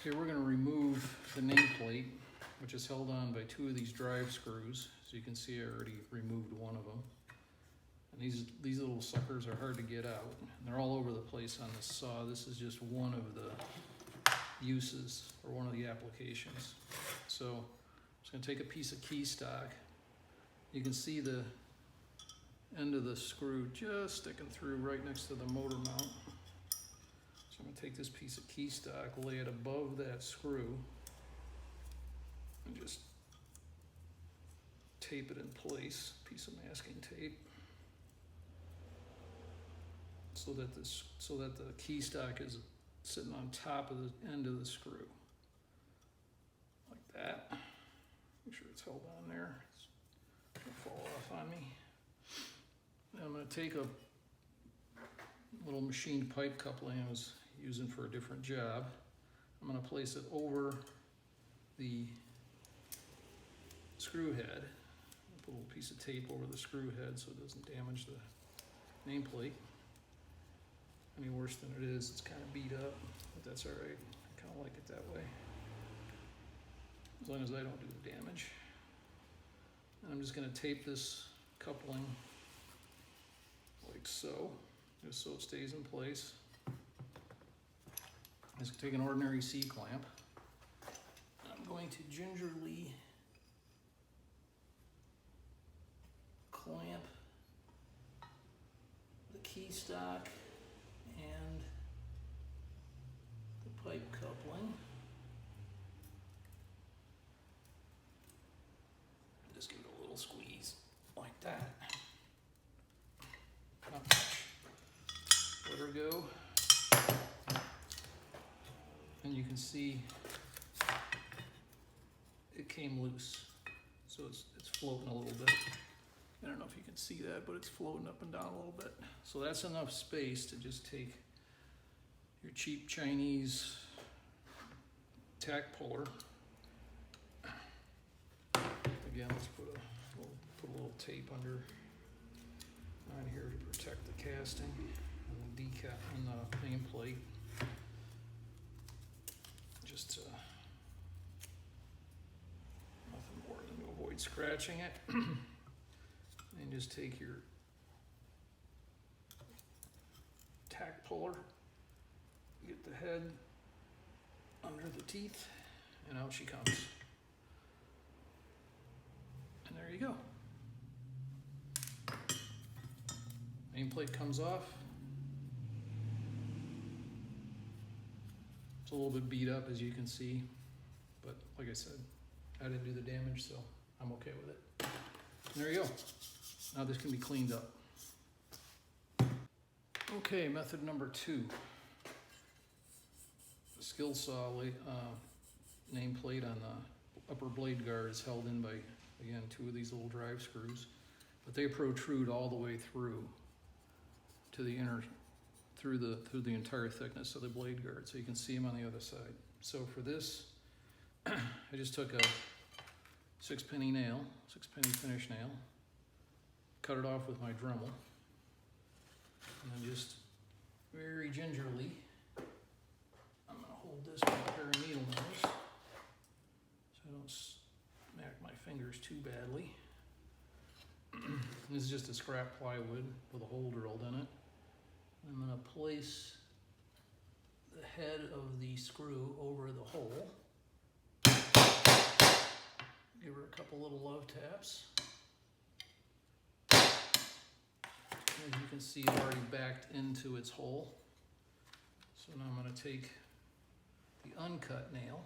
Okay, we're going to remove the nameplate, which is held on by two of these drive screws. So you can see I already removed one of them. And these little suckers are hard to get out. And they're all over the place on this saw. This is just one of the uses, or one of the applications. So I'm just going to take a piece of key stock. You can see the end of the screw just sticking through right next to the motor mount. So I'm going to take this piece of key stock, lay it above that screw, and just tape it in place, piece of masking tape, so that the key stock is sitting on top of the end of the screw, like that. Make sure it's held on there. It's gonna fall off on me. Now I'm going to take a little machined pipe coupling I was using for a different job. I'm going to place it over the screw head. Put a little piece of tape over the screw head so it doesn't damage the nameplate any worse than it is. It's kind of beat up, but that's all right. I kind of like it that way, as long as I don't do the damage. And I'm just going to tape this coupling like so, just so it stays in place. I'm just going to take an ordinary C-clamp. I'm going to gingerly clamp the key stock and the pipe coupling. Just give it a little squeeze like that. Not much. Let her go. And you can see it came loose. So it's floating a little bit. I don't know if you can see that, but it's floating up and down a little bit. So that's enough space to just take your cheap Chinese tack puller. Again, let's put a little tape under on here to protect the casting and the decap and the nameplate. Just nothing more than to avoid scratching it. And just take your tack puller, get the head under the teeth, and out she comes. And there you go. Nameplate comes off. It's a little bit beat up, as you can see, but like I said, I didn't do the damage, so I'm okay with it. And there you go. Now this can be cleaned up. Okay, method number 2. The Skilsaw nameplate on the upper blade guard is held in by, again, 2 of these little drive screws, but they protrude all the way through to the through the entire thickness of the blade guard, so you can see them on the other side. So for this, I just took a 6-penny nail, 6-penny finish nail, cut it off with my Dremel, and then just very gingerly, I'm going to hold this with a pair of needle nose so I don't smack my fingers too badly. This is just a scrap plywood with a hole drilled in it. I'm going to place the head of the screw over the hole. Give her a couple little love taps. As you can see, it's already backed into its hole. So now I'm going to take the uncut nail,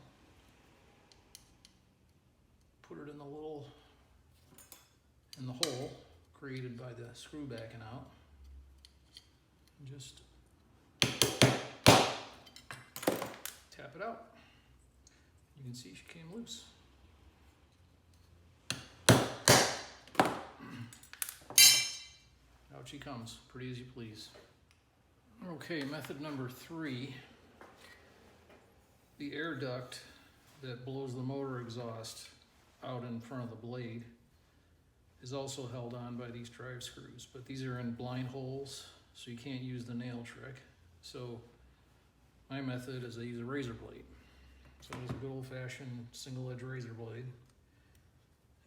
put it in the hole created by the screw backing out, and just tap it out. You can see she came loose. Out she comes, pretty as you please. Okay, method number 3. The air duct that blows the motor exhaust out in front of the blade is also held on by these drive screws, but these are in blind holes, so you can't use the nail trick. So my method is I use a razor blade. So it is a good old-fashioned single-edge razor blade.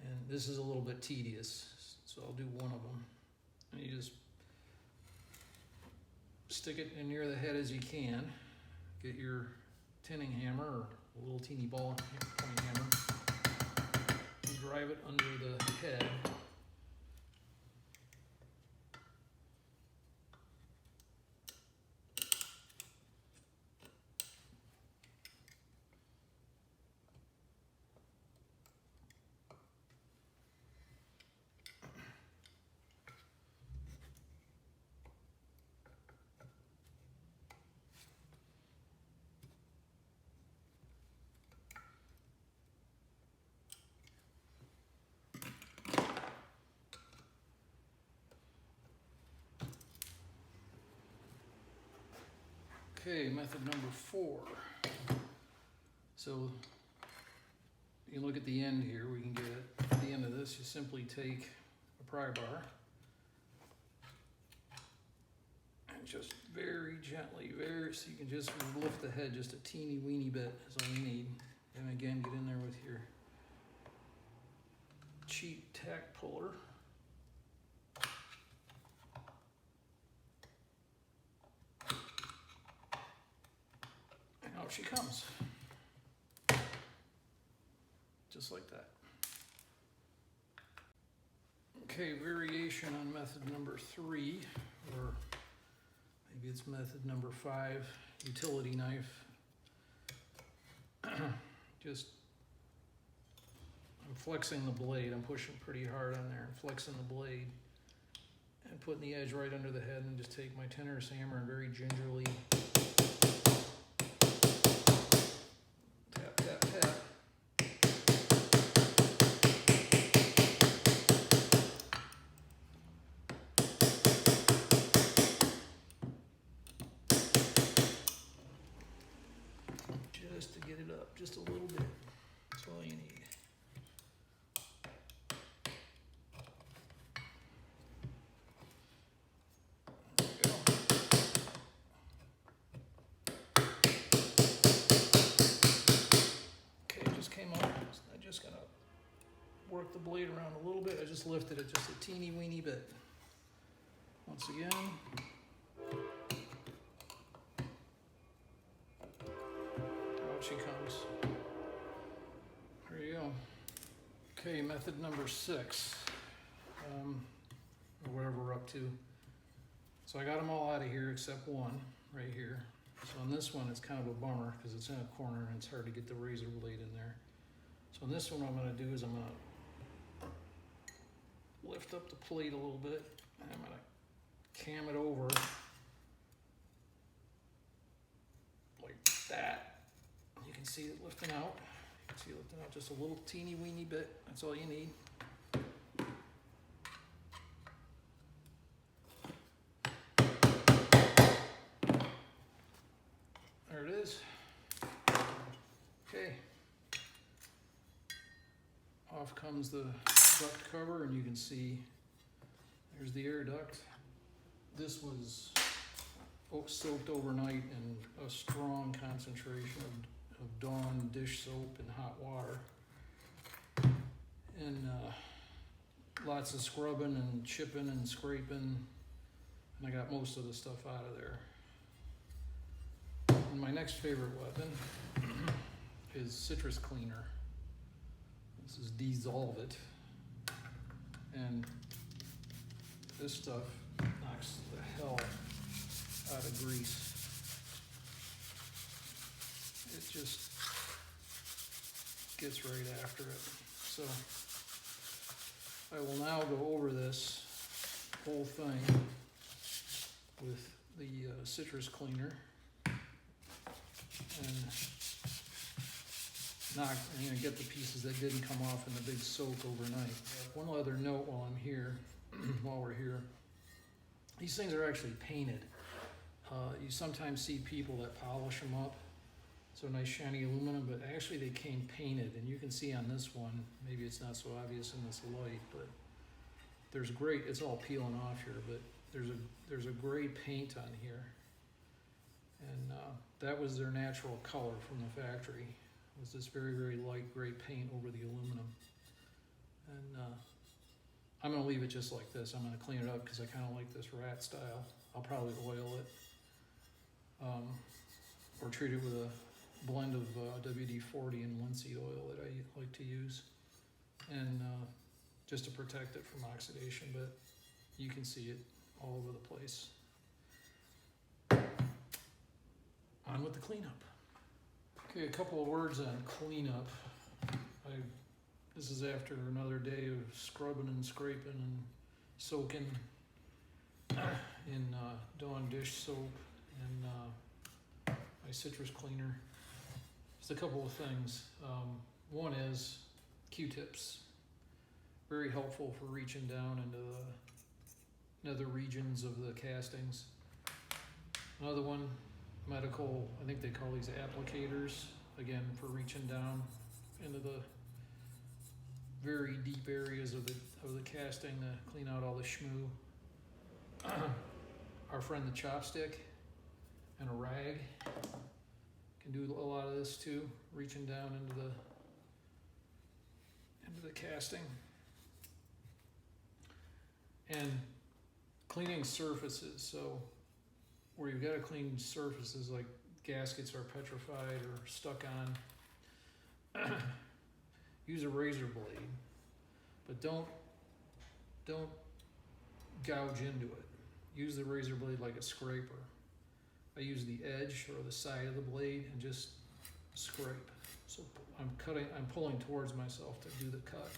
And this is a little bit tedious, so I'll do one of them. And you just stick it in near the head as you can. Get your tinning hammer or a little teeny ball point hammer. And drive it under the head. Okay, method number 4. So you look at the end here, we can get it. At the end of this, you simply take a pry bar and just very gently, so you can just lift the head just a teeny weeny bit is all you need. And again, get in there with your cheap tack puller. And out she comes. Just like that. Okay, variation on method number 3, or maybe it's method number 5, utility knife. Just, I'm flexing the blade, I'm pushing pretty hard on there, and flexing the blade, and putting the edge right under the head, and just take my tennis hammer and very gingerly tap, tap, tap. Just to get it up just a little bit. That's all you need. There we go. Okay, it just came off. I just gotta work the blade around a little bit. I just lifted it just a teeny weeny bit. Once again. She comes. There you go. Okay, method number 6, or whatever we're up to. So I got them all out of here except one right here. So on this one, it's kind of a bummer because it's in a corner and it's hard to get the razor blade in there. So on this one, what I'm going to do is I'm going to lift up the plate a little bit and I'm going to cam it over like that. You can see it lifting out. You can see it lifting out just a little teeny weeny bit. That's all you need. There it is. Okay. Off comes the duct cover, and you can see there's the air duct. This was soaked overnight in a strong concentration of Dawn dish soap and hot water, and lots of scrubbing and chipping and scraping, and I got most of the stuff out of there. And my next favorite weapon is citrus cleaner. This is Dissolve It, and this stuff knocks the hell out of grease. It just gets right after it. So I will now go over this whole thing with the citrus cleaner and get the pieces that didn't come off in the big soak overnight. One other note while I'm here, while we're here, these things are actually painted. You sometimes see people that polish them up. So nice shiny aluminum, but actually they came painted, and you can see on this one, maybe it's not so obvious in this light, but there's great, it's all peeling off here, but there's a gray paint on here. And that was their natural color from the factory. It's this very, very light gray paint over the aluminum. And I'm gonna leave it just like this. I'm gonna clean it up because I kind of like this rat style. I'll probably oil it, or treat it with a blend of WD-40 and linseed oil that I like to use, and just to protect it from oxidation, but you can see it all over the place. On with the cleanup. Okay, a couple of words on cleanup. This is after another day of scrubbing and scraping and soaking in Dawn dish soap and my citrus cleaner. Just a couple of things. One is Q-tips. Very helpful for reaching down into the nether regions of the castings. Another one, medical, I think they call these applicators, again for reaching down into the very deep areas of the casting to clean out all the shmoo. Our friend the chopstick and a rag can do a lot of this too, reaching down into the casting. And cleaning surfaces, so where you've got to clean surfaces like gaskets are petrified or stuck on, use a razor blade, but don't gouge into it. Use the razor blade like a scraper. I use the edge or the side of the blade and just scrape. So I'm pulling towards myself to do the cut,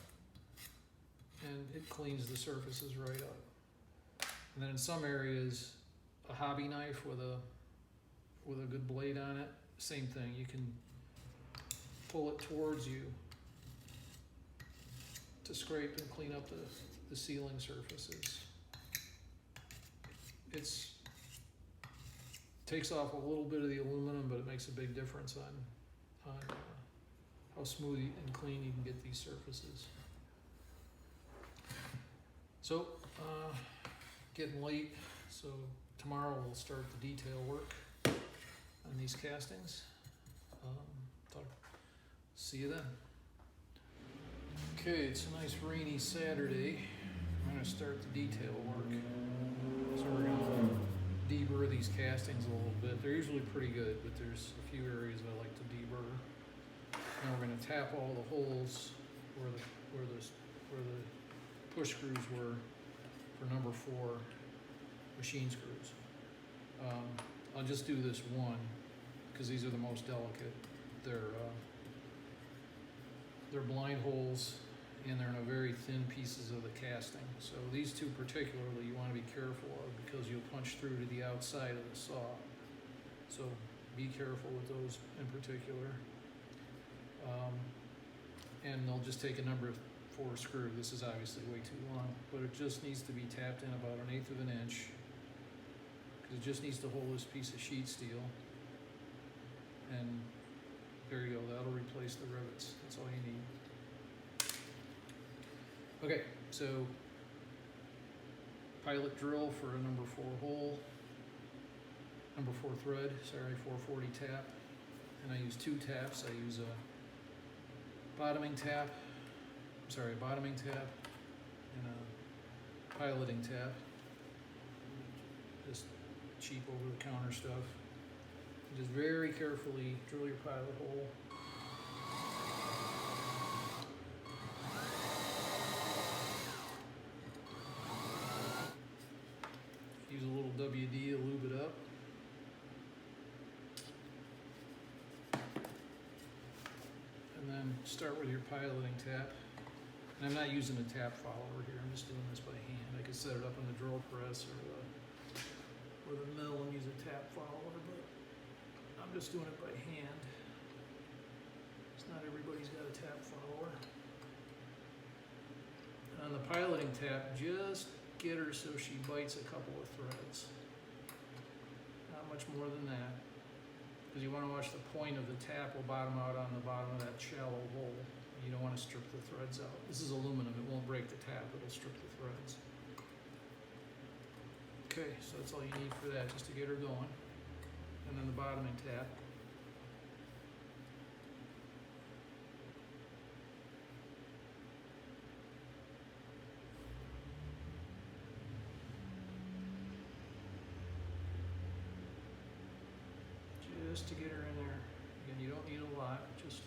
and it cleans the surfaces right up. And then in some areas, a hobby knife with a good blade on it, same thing. You can pull it towards you to scrape and clean up the sealing surfaces. It takes off a little bit of the aluminum, but it makes a big difference on how smooth and clean you can get these surfaces. So, getting late, so tomorrow we'll start the detail work on these castings. See you then. Okay, it's a nice rainy Saturday. I'm going to start the detail work. So we're going to deburr these castings a little bit. They're usually pretty good, but there's a few areas I like to deburr. Now we're going to tap all the holes where the push screws were for number 4 machine screws. I'll just do this one because these are the most delicate. They're blind holes, and they're in a very thin pieces of the casting. So these two particularly you want to be careful of because you'll punch through to the outside of the saw. So be careful with those in particular. And they'll just take a number 4 screw. This is obviously way too long, but it just needs to be tapped in about 1/8 of an inch because it just needs to hold this piece of sheet steel. And there you go, that'll replace the rivets. That's all you need. Okay, so pilot drill for a number 4 hole, number 4 thread, 440 tap. And I use 2 taps. I use a bottoming tap and a piloting tap. Just cheap over the counter stuff. Just very carefully drill your pilot hole. Use a little WD to lube it up. And then start with your piloting tap. And I'm not using a tap follower here, I'm just doing this by hand. I could set it up on the drill press or the mill and use a tap follower, but I'm just doing it by hand. It's not everybody's got a tap follower. And on the piloting tap, just get her so she bites a couple of threads. Not much more than that. Because you want to watch the point of the tap will bottom out on the bottom of that shallow hole. You don't want to strip the threads out. This is aluminum, it won't break the tap, it'll strip the threads. Okay, so that's all you need for that, just to get her going. And then the bottoming tap. just to get her in there. Again, you don't need a lot, just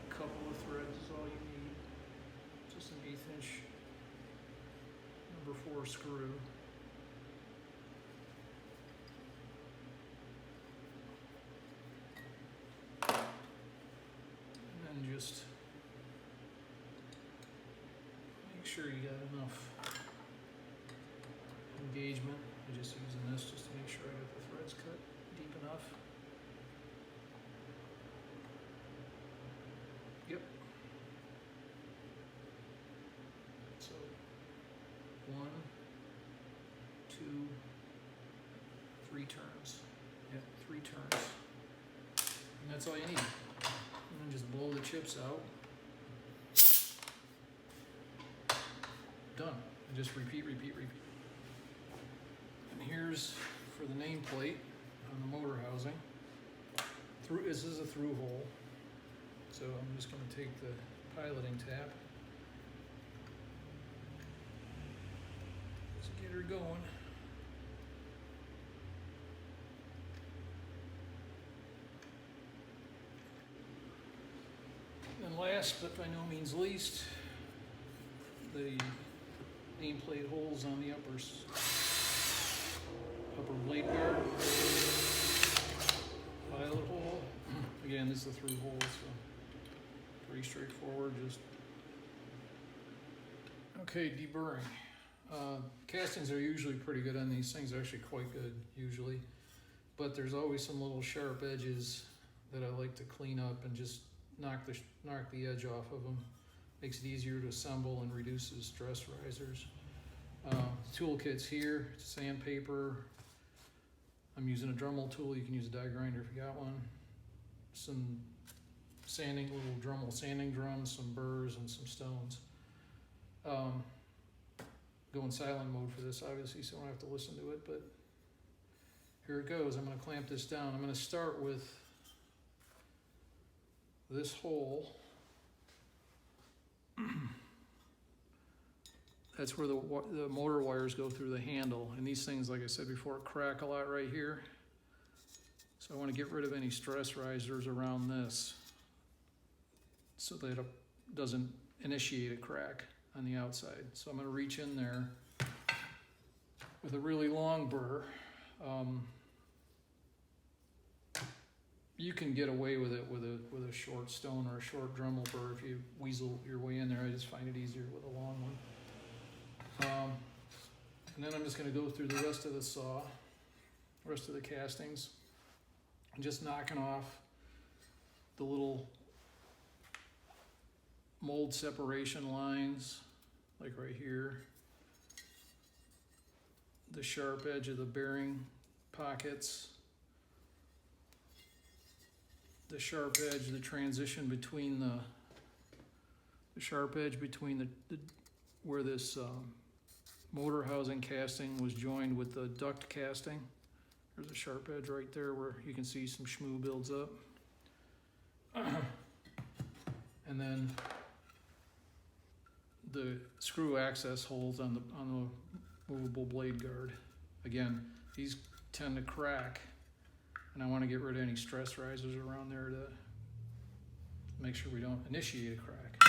a couple of threads is all you need. Just an 1/8 inch number 4 screw. And then just make sure you got enough engagement. I'm just using this just to make sure I got the threads cut deep enough. Yep. So 1, 2, 3 turns. Yep, 3 turns. And that's all you need. And then just blow the chips out. Done. And just repeat, repeat, repeat. And here's for the nameplate on the motor housing. This is a through hole. So I'm just going to take the piloting tap. Let's get her going. And last but by no means least, the nameplate holes on the upper blade guard. Pilot hole. Again, this is a through hole, so pretty straightforward. Just okay, deburring. Castings are usually pretty good on these things, actually quite good usually, but there's always some little sharp edges that I like to clean up and just knock the edge off of them. Makes it easier to assemble and reduces stress risers. Toolkits here, sandpaper. I'm using a Dremel tool. You can use a die grinder if you got one. Some sanding, little Dremel sanding drums, some burrs, and some stones. Go in silent mode for this, obviously, so I don't have to listen to it, but here it goes. I'm going to clamp this down. I'm going to start with this hole. That's where the motor wires go through the handle, and these things, like I said before, crack a lot right here. So I want to get rid of any stress risers around this so that it doesn't initiate a crack on the outside. So I'm going to reach in there with a really long burr. You can get away with it with a short stone or a short Dremel burr if you weasel your way in there. I just find it easier with a long one. And then I'm just going to go through the rest of the saw, rest of the castings, and just knocking off the little mold separation lines, like right here, the sharp edge of the bearing pockets, the sharp edge, the transition between the sharp edge between the where this motor housing casting was joined with the duct casting. There's a sharp edge right there where you can see some schmoo builds up. And then the screw access holes on the movable blade guard. Again, these tend to crack, and I want to get rid of any stress risers around there to make sure we don't initiate a crack.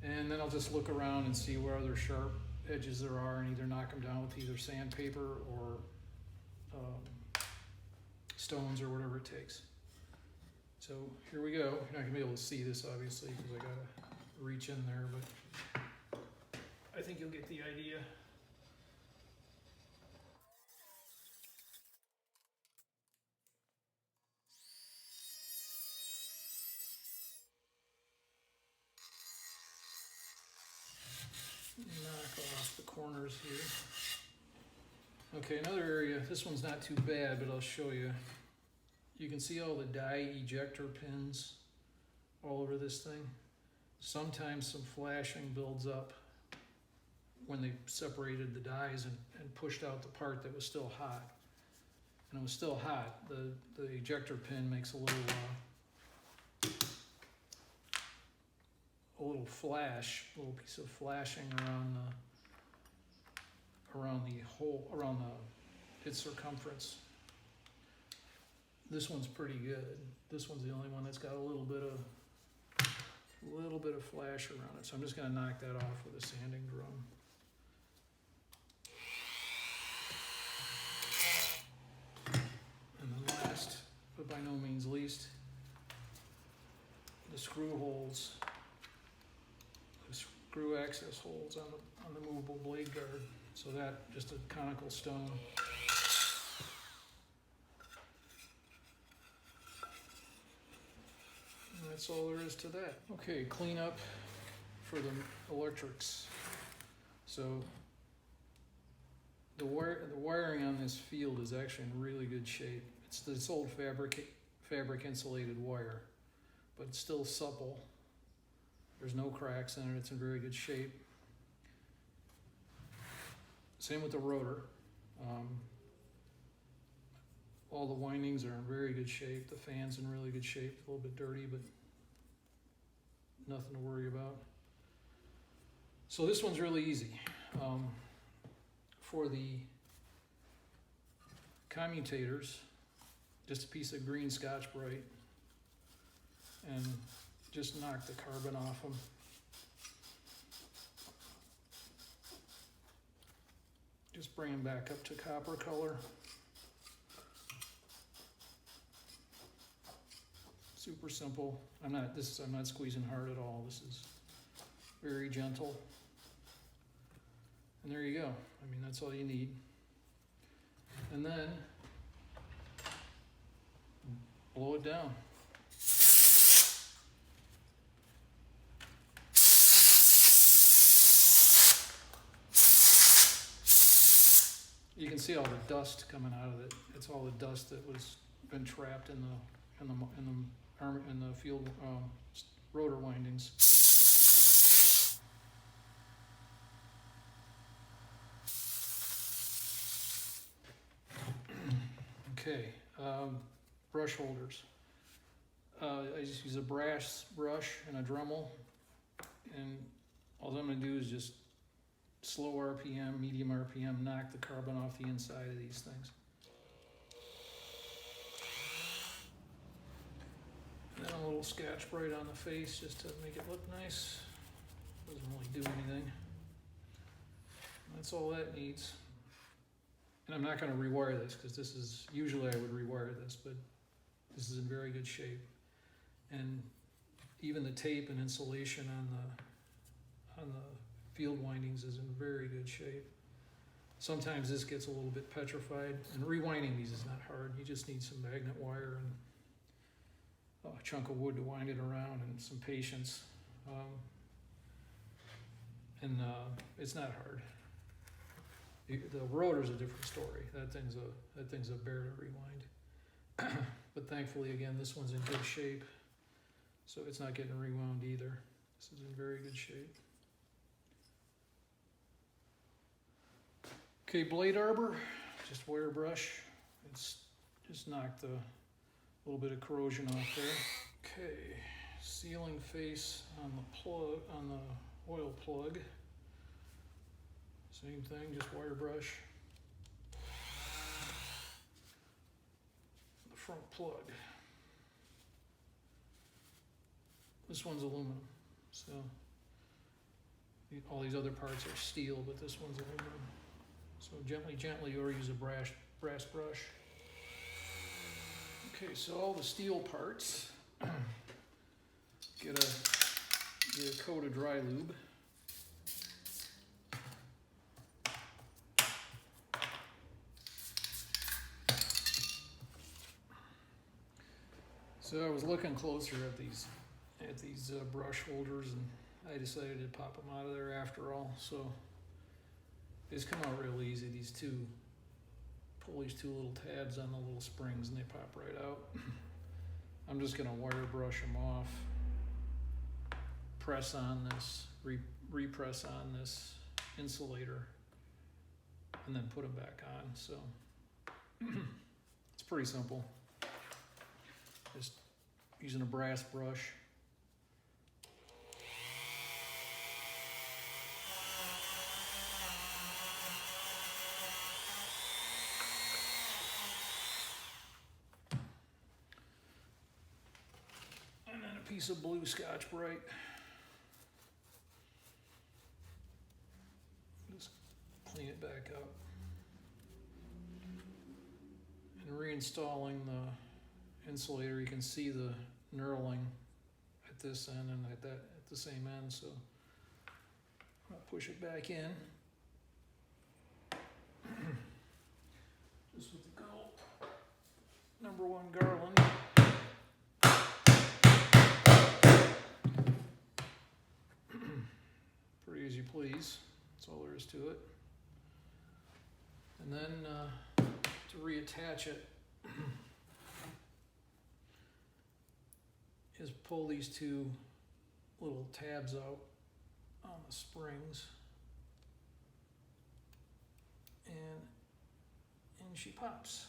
And then I'll just look around and see where other sharp edges there are and either knock them down with either sandpaper or stones or whatever it takes. So here we go. You're not going to be able to see this obviously because I got to reach in there, but I think you'll get the idea. Knock off the corners here. Okay, another area, this one's not too bad, but I'll show you. You can see all the die ejector pins all over this thing. Sometimes some flashing builds up when they separated the dies and pushed out the part that was still hot. And it was still hot. The ejector pin makes a little flash, a little piece of flashing around the hole, around its circumference. This one's pretty good. This one's the only one that's got a little bit of flash around it. So I'm just gonna knock that off with a sanding drum. And then last, but by no means least, the screw holes, the screw access holes on the movable blade guard. So that, just a conical stone. And that's all there is to that. Okay, clean up for the electrics. So the wiring on this field is actually in really good shape. It's this old fabric insulated wire, but it's still supple. There's no cracks in it. It's in very good shape. Same with the rotor. All the windings are in very good shape. The fan's in really good shape. A little bit dirty, but nothing to worry about. So this one's really easy. For the commutators, just a piece of green Scotch-Brite, and just knock the carbon off them. Just bring them back up to copper color. Super simple. I'm not squeezing hard at all. This is very gentle. And there you go. I mean, that's all you need. And then blow it down. You can see all the dust coming out of it. It's all the dust that was been trapped in the field rotor windings. Okay, brush holders. I just use a brass brush and a Dremel, and all I'm going to do is just slow RPM, medium RPM, knock the carbon off the inside of these things. And then a little Scotch-Brite on the face just to make it look nice. Doesn't really do anything. That's all that needs. And I'm not going to rewire this because this is, usually I would rewire this, but this is in very good shape. And even the tape and insulation on the field windings is in very good shape. Sometimes this gets a little bit petrified, and rewinding these is not hard. You just need some magnet wire and a chunk of wood to wind it around and some patience. It's not hard. The rotor's a different story. That thing's a bear to rewind. But thankfully, again, this one's in good shape, so it's not getting rewound either. This is in very good shape. Okay, blade arbor, just wire brush. It's just knocked a little bit of corrosion off there. Okay, sealing face on the plug, on the oil plug. Same thing, just wire brush. The front plug. This one's aluminum, so all these other parts are steel, but this one's aluminum. So gently, or use a brass brush. Okay, so all the steel parts, get a coat of dry lube. So I was looking closer at these brush holders, and I decided to pop them out of there after all. So these come out real easy. Pull these two little tabs on the little springs, and they pop right out. I'm just gonna wire brush them off. Press on this, repress on this insulator, and then put them back on. So it's pretty simple. Just using a brass brush. piece of blue Scotch-Brite. Just clean it back up. And reinstalling the insulator, you can see the knurling at this end and at the same end, so I'll push it back in. Just with the number 1 Garland. Pretty as you please, that's all there is to it. And then to reattach it is pull these 2 little tabs out on the springs, and in she pops.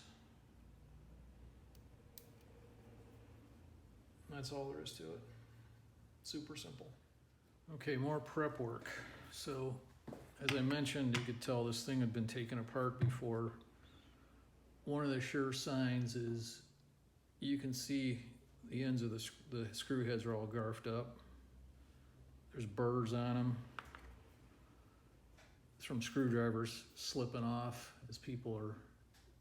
That's all there is to it. Super simple. Okay, more prep work. So, as I mentioned, you could tell this thing had been taken apart before. One of the sure signs is you can see the ends of the screw heads are all garfed up. There's burrs on them. It's from screwdrivers slipping off as people are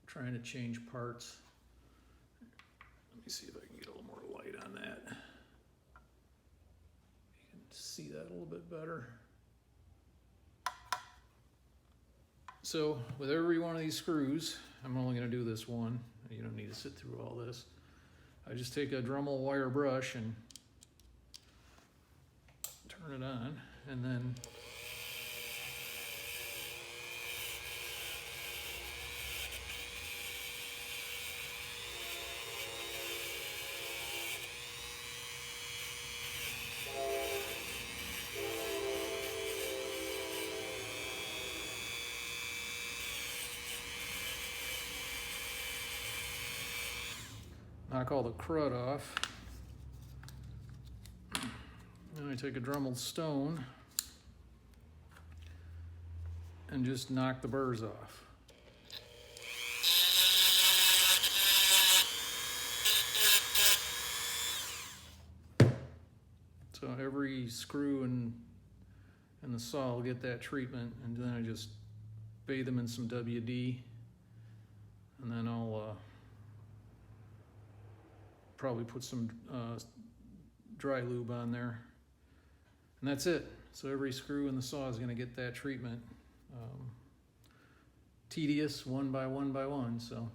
trying to change parts. Let me see if I can get a little more light on that. You can see that a little bit better. So with every one of these screws, I'm only going to do this one. You don't need to sit through all this. I just take a Dremel wire brush and turn it on, and then knock all the crud off. Then I take a Dremel stone and just knock the burrs off. So every screw in the saw will get that treatment, and then I just bathe them in some WD, and then I'll probably put some dry lube on there, and that's it. So every screw in the saw is going to get that treatment. Tedious, one by one, so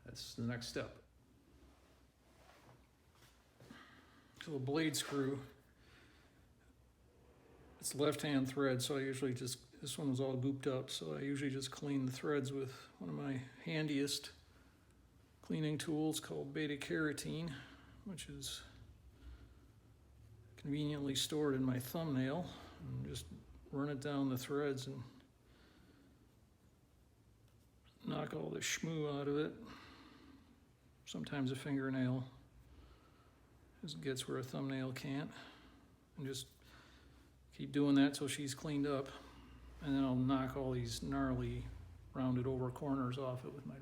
that's the next step. So a blade screw, it's left-hand thread, so I usually just, this one was all gooped up, so I usually just clean the threads with one of my handiest cleaning tools called beta carotene, which is conveniently stored in my thumbnail, and just run it down the threads and knock all the schmoo out of it. Sometimes a fingernail just gets where a thumbnail can't, and just keep doing that till she's cleaned up, and then I'll knock all these gnarly rounded over corners off it with my